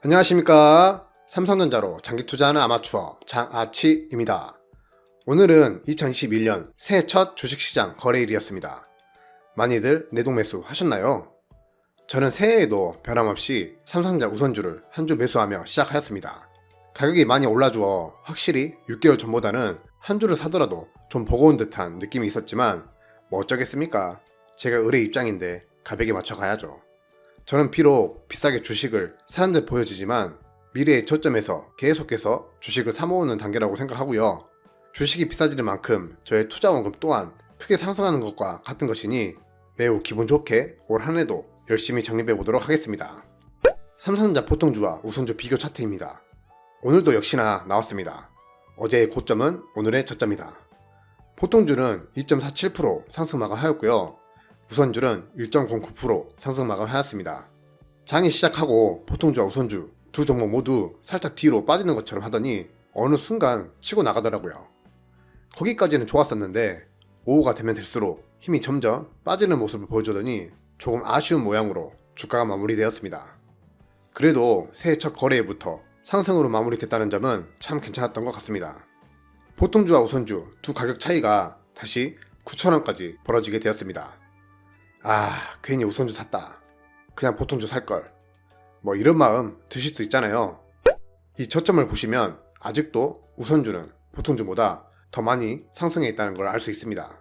안녕하십니까. 삼성전자로 장기 투자하는 아마추어 장아치입니다. 오늘은 2021년 새해 첫 주식시장 거래일이었습니다. 많이들 내동매수 하셨나요? 저는 새해에도 변함없이 삼성전자 우선주를 한 주 매수하며 시작하였습니다. 가격이 많이 올라주어 확실히 6개월 전보다는 한 주를 사더라도 좀 버거운 듯한 느낌이 있었지만 뭐 어쩌겠습니까? 제가 을의 입장인데 가격에 맞춰 가야죠. 저는 비록 비싸게 주식을 사람들 보여지지만 미래의 저점에서 계속해서 주식을 사모으는 단계라고 생각하고요. 주식이 비싸지는 만큼 저의 투자 원금 또한 크게 상승하는 것과 같은 것이니 매우 기분 좋게 올 한 해도 열심히 적립해 보도록 하겠습니다. 삼성전자 보통주와 우선주 비교 차트입니다. 오늘도 역시나 나왔습니다. 어제의 고점은 오늘의 저점이다. 보통주는 2.47% 상승 마감하였고요. 우선주는 1.09% 상승 마감하였습니다. 장이 시작하고 보통주와 우선주 두 종목 모두 살짝 뒤로 빠지는 것처럼 하더니 어느 순간 치고 나가더라고요. 거기까지는 좋았었는데 오후가 되면 될수록 힘이 점점 빠지는 모습을 보여주더니 조금 아쉬운 모양으로 주가가 마무리되었습니다. 그래도 새해 첫 거래일부터 상승으로 마무리됐다는 점은 참 괜찮았던 것 같습니다. 보통주와 우선주 두 가격 차이가 다시 9,000원까지 벌어지게 되었습니다. 괜히 우선주 샀다. 그냥 보통주 살걸. 뭐 이런 마음 드실 수 있잖아요. 이 저점을 보시면 아직도 우선주는 보통주보다 더 많이 상승해 있다는 걸 알 수 있습니다.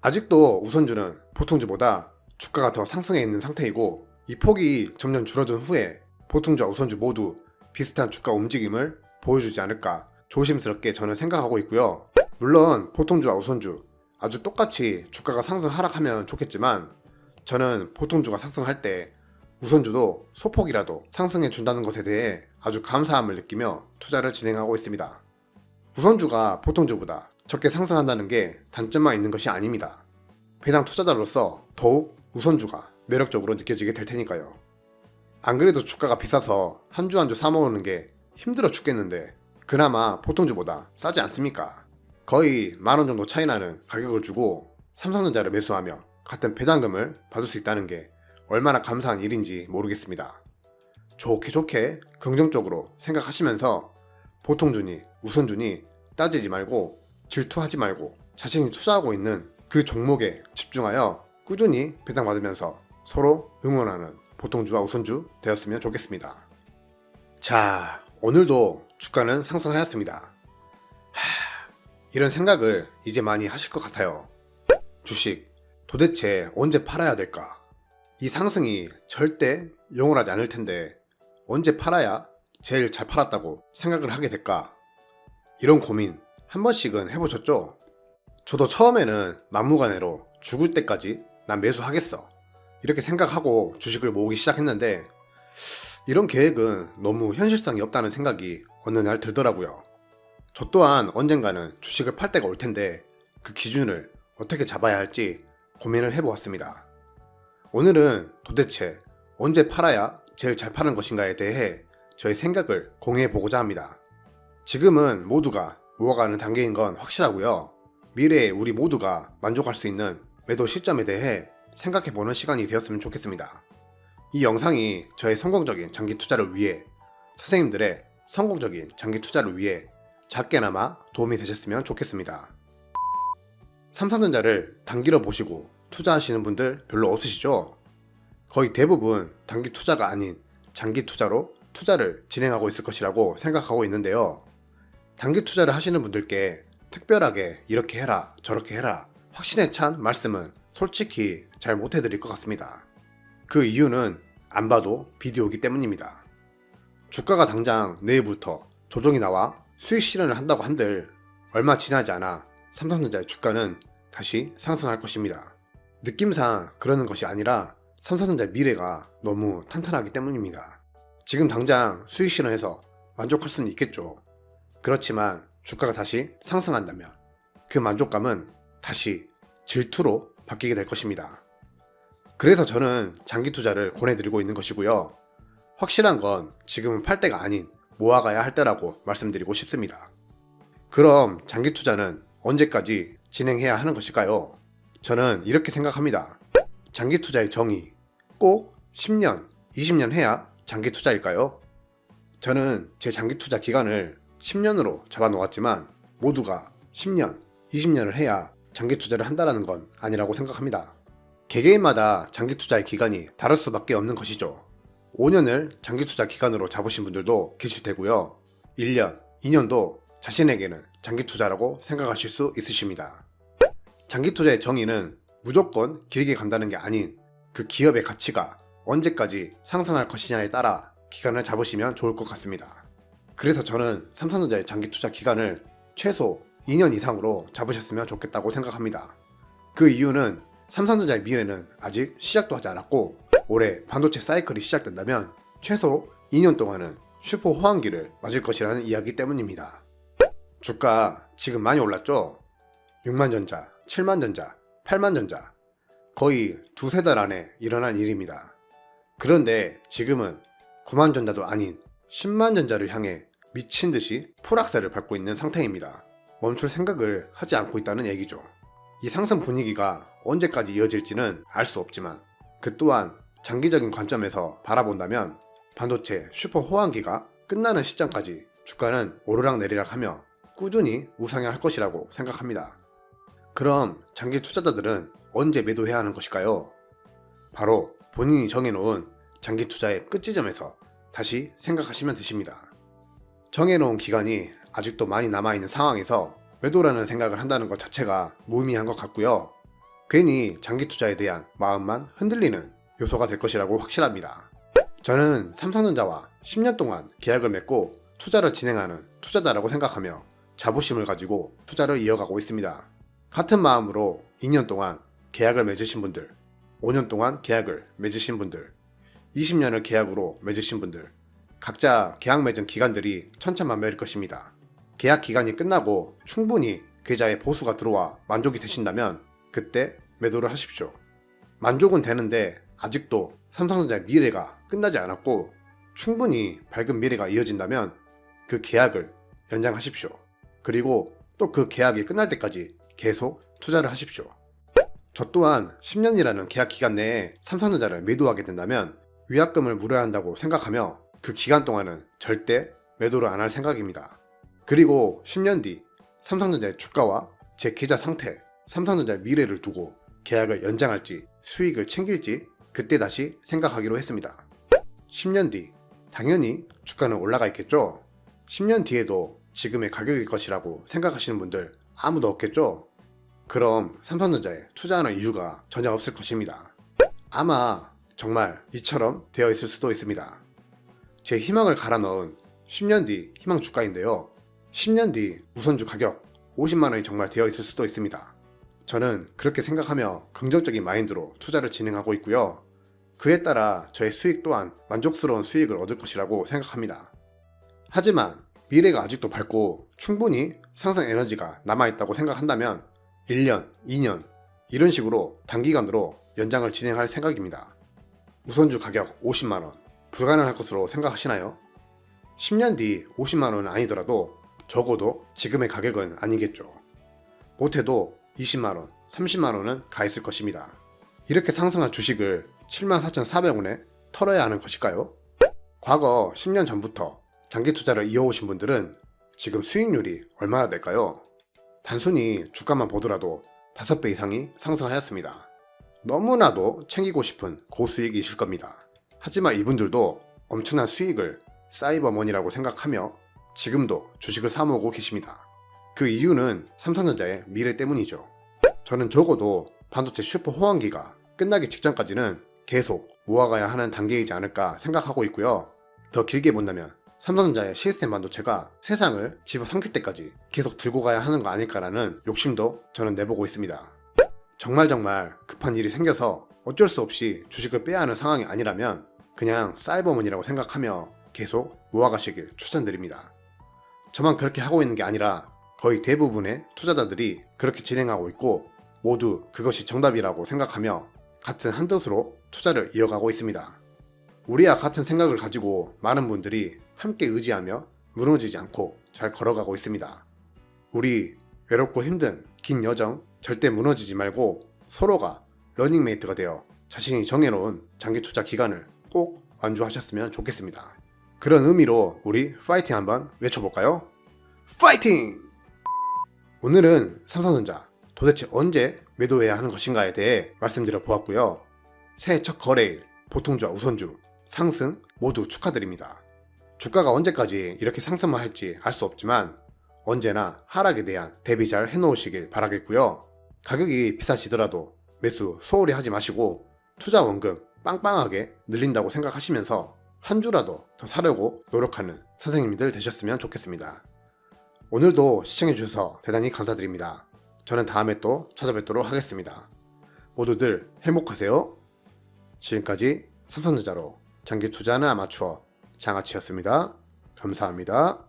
아직도 우선주는 보통주보다 주가가 더 상승해 있는 상태이고 이 폭이 점점 줄어든 후에 보통주와 우선주 모두 비슷한 주가 움직임을 보여주지 않을까 조심스럽게 저는 생각하고 있고요. 물론 보통주와 우선주 아주 똑같이 주가가 상승 하락하면 좋겠지만 저는 보통주가 상승할 때 우선주도 소폭이라도 상승해 준다는 것에 대해 아주 감사함을 느끼며 투자를 진행하고 있습니다. 우선주가 보통주보다 적게 상승한다는 게 단점만 있는 것이 아닙니다. 배당 투자자로서 더욱 우선주가 매력적으로 느껴지게 될 테니까요. 안 그래도 주가가 비싸서 한 주 한 주 사모으는 게 힘들어 죽겠는데 그나마 보통주보다 싸지 않습니까? 거의 10,000원 정도 차이 나는 가격을 주고 삼성전자를 매수하며 같은 배당금을 받을 수 있다는 게 얼마나 감사한 일인지 모르겠습니다. 좋게 긍정적으로 생각하시면서 보통주니 우선주니 따지지 말고 질투하지 말고 자신이 투자하고 있는 그 종목에 집중하여 꾸준히 배당 받으면서 서로 응원하는 보통주와 우선주 되었으면 좋겠습니다. 자, 오늘도 주가는 상승하였습니다. 이런 생각을 이제 많이 하실 것 같아요. 주식 도대체 언제 팔아야 될까? 이 상승이 절대 영원하지 않을 텐데 언제 팔아야 제일 잘 팔았다고 생각을 하게 될까? 이런 고민 한 번씩은 해보셨죠? 저도 처음에는 막무가내로 죽을 때까지 난 매수하겠어 이렇게 생각하고 주식을 모으기 시작했는데 이런 계획은 너무 현실성이 없다는 생각이 어느 날 들더라고요. 저 또한 언젠가는 주식을 팔 때가 올 텐데 그 기준을 어떻게 잡아야 할지 고민을 해보았습니다. 오늘은 도대체 언제 팔아야 제일 잘 파는 것인가에 대해 저의 생각을 공유해 보고자 합니다. 지금은 모두가 모아가는 단계인 건 확실하고요. 미래에 우리 모두가 만족할 수 있는 매도 시점에 대해 생각해 보는 시간이 되었으면 좋겠습니다. 이 영상이 저의 성공적인 장기 투자를 위해 선생님들의 성공적인 장기 투자를 위해 작게나마 도움이 되셨으면 좋겠습니다. 삼성전자를 단기로 보시고 투자하시는 분들 별로 없으시죠? 거의 대부분 단기 투자가 아닌 장기 투자로 투자를 진행하고 있을 것이라고 생각하고 있는데요. 단기 투자를 하시는 분들께 특별하게 이렇게 해라 저렇게 해라 확신에 찬 말씀은 솔직히 잘 못해드릴 것 같습니다. 그 이유는 안 봐도 비디오이기 때문입니다. 주가가 당장 내일부터 조정이 나와 수익 실현을 한다고 한들 얼마 지나지 않아 삼성전자의 주가는 다시 상승할 것입니다. 느낌상 그러는 것이 아니라 삼성전자의 미래가 너무 탄탄하기 때문입니다. 지금 당장 수익 실현해서 만족할 수는 있겠죠. 그렇지만 주가가 다시 상승한다면 그 만족감은 다시 질투로 바뀌게 될 것입니다. 그래서 저는 장기 투자를 권해드리고 있는 것이고요. 확실한 건 지금은 팔 때가 아닌 모아가야 할 때라고 말씀드리고 싶습니다. 그럼 장기 투자는 언제까지 진행해야 하는 것일까요? 저는 이렇게 생각합니다. 장기 투자의 정의, 꼭 10년, 20년 해야 장기 투자일까요? 저는 제 장기 투자 기간을 10년으로 잡아놓았지만 모두가 10년, 20년을 해야 장기 투자를 한다는 건 아니라고 생각합니다. 개개인마다 장기 투자의 기간이 다를 수밖에 없는 것이죠. 5년을 장기 투자 기간으로 잡으신 분들도 계실 테고요. 1년, 2년도 자신에게는 장기 투자라고 생각하실 수 있으십니다. 장기 투자의 정의는 무조건 길게 간다는 게 아닌 그 기업의 가치가 언제까지 상승할 것이냐에 따라 기간을 잡으시면 좋을 것 같습니다. 그래서 저는 삼성전자의 장기 투자 기간을 최소 2년 이상으로 잡으셨으면 좋겠다고 생각합니다. 그 이유는 삼성전자의 미래는 아직 시작도 하지 않았고 올해 반도체 사이클이 시작된다면 최소 2년 동안은 슈퍼 호황기를 맞을 것이라는 이야기 때문입니다. 주가 지금 많이 올랐죠? 6만전자, 7만전자, 8만전자 거의 두세 달 안에 일어난 일입니다. 그런데 지금은 9만전자도 아닌 10만전자를 향해 미친듯이 풀악셀을 밟고 있는 상태입니다. 멈출 생각을 하지 않고 있다는 얘기죠. 이 상승 분위기가 언제까지 이어질지는 알 수 없지만 그 또한 장기적인 관점에서 바라본다면 반도체 슈퍼 호황기가 끝나는 시점까지 주가는 오르락내리락 하며 꾸준히 우상향할 것이라고 생각합니다. 그럼 장기 투자자들은 언제 매도해야 하는 것일까요? 바로 본인이 정해놓은 장기 투자의 끝 지점에서 다시 생각하시면 되십니다. 정해놓은 기간이 아직도 많이 남아있는 상황에서 매도라는 생각을 한다는 것 자체가 무의미한 것 같고요. 괜히 장기 투자에 대한 마음만 흔들리는 요소가 될 것이라고 확실합니다. 저는 삼성전자와 10년 동안 계약을 맺고 투자를 진행하는 투자자라고 생각하며 자부심을 가지고 투자를 이어가고 있습니다. 같은 마음으로 2년 동안 계약을 맺으신 분들, 5년 동안 계약을 맺으신 분들, 20년을 계약으로 맺으신 분들, 각자 계약 맺은 기간들이 천차만별일 것입니다. 계약 기간이 끝나고 충분히 계좌에 보수가 들어와 만족이 되신다면 그때 매도를 하십시오. 만족은 되는데 아직도 삼성전자의 미래가 끝나지 않았고 충분히 밝은 미래가 이어진다면 그 계약을 연장하십시오. 그리고 또 그 계약이 끝날 때까지 계속 투자를 하십시오. 저 또한 10년이라는 계약 기간 내에 삼성전자를 매도하게 된다면 위약금을 물어야 한다고 생각하며 그 기간 동안은 절대 매도를 안 할 생각입니다. 그리고 10년 뒤 삼성전자의 주가와 제 계좌 상태, 삼성전자의 미래를 두고 계약을 연장할지 수익을 챙길지 그때 다시 생각하기로 했습니다. 10년 뒤 당연히 주가는 올라가 있겠죠? 10년 뒤에도 지금의 가격일 것이라고 생각하시는 분들 아무도 없겠죠? 그럼 삼성전자에 투자하는 이유가 전혀 없을 것입니다. 아마 정말 이처럼 되어 있을 수도 있습니다. 제 희망을 갈아 넣은 10년 뒤 희망 주가인데요. 10년 뒤 우선주 가격 50만원이 정말 되어 있을 수도 있습니다. 저는 그렇게 생각하며 긍정적인 마인드로 투자를 진행하고 있고요. 그에 따라 저의 수익 또한 만족스러운 수익을 얻을 것이라고 생각합니다. 하지만 미래가 아직도 밝고 충분히 상승 에너지가 남아있다고 생각한다면 1년, 2년 이런 식으로 단기간으로 연장을 진행할 생각입니다. 우선주 가격 50만원 불가능할 것으로 생각하시나요? 10년 뒤 50만원은 아니더라도 적어도 지금의 가격은 아니겠죠. 못해도 20만원, 30만원은 가 있을 것입니다. 이렇게 상승한 주식을 74,400원에 털어야 하는 것일까요? 과거 10년 전부터 장기 투자를 이어오신 분들은 지금 수익률이 얼마나 될까요? 단순히 주가만 보더라도 5배 이상이 상승하였습니다. 너무나도 챙기고 싶은 고수익이실 겁니다. 하지만 이분들도 엄청난 수익을 사이버머니라고 생각하며 지금도 주식을 사모으고 계십니다. 그 이유는 삼성전자의 미래 때문이죠. 저는 적어도 반도체 슈퍼 호황기가 끝나기 직전까지는 계속 모아가야 하는 단계이지 않을까 생각하고 있고요. 더 길게 본다면 삼성전자의 시스템 반도체가 세상을 집어삼킬 때까지 계속 들고 가야 하는 거 아닐까라는 욕심도 저는 내보고 있습니다. 정말 급한 일이 생겨서 어쩔 수 없이 주식을 빼야 하는 상황이 아니라면 그냥 사이버머니라고 생각하며 계속 모아가시길 추천드립니다. 저만 그렇게 하고 있는 게 아니라 거의 대부분의 투자자들이 그렇게 진행하고 있고 모두 그것이 정답이라고 생각하며 같은 한 뜻으로 투자를 이어가고 있습니다. 우리와 같은 생각을 가지고 많은 분들이 함께 의지하며 무너지지 않고 잘 걸어가고 있습니다. 우리 외롭고 힘든 긴 여정 절대 무너지지 말고 서로가 러닝메이트가 되어 자신이 정해놓은 장기 투자 기간을 꼭 완주하셨으면 좋겠습니다. 그런 의미로 우리 파이팅 한번 외쳐볼까요? 파이팅! 오늘은 삼성전자 도대체 언제 매도해야 하는 것인가에 대해 말씀드려 보았고요. 새해 첫 거래일, 보통주와 우선주, 상승 모두 축하드립니다. 주가가 언제까지 이렇게 상승만 할지 알 수 없지만 언제나 하락에 대한 대비 잘 해놓으시길 바라겠고요. 가격이 비싸지더라도 매수 소홀히 하지 마시고 투자 원금 빵빵하게 늘린다고 생각하시면서 한 주라도 더 사려고 노력하는 선생님들 되셨으면 좋겠습니다. 오늘도 시청해주셔서 대단히 감사드립니다. 저는 다음에 또 찾아뵙도록 하겠습니다. 모두들 행복하세요. 지금까지 삼성전자로 장기 투자하는 아마추어 장아치였습니다. 감사합니다.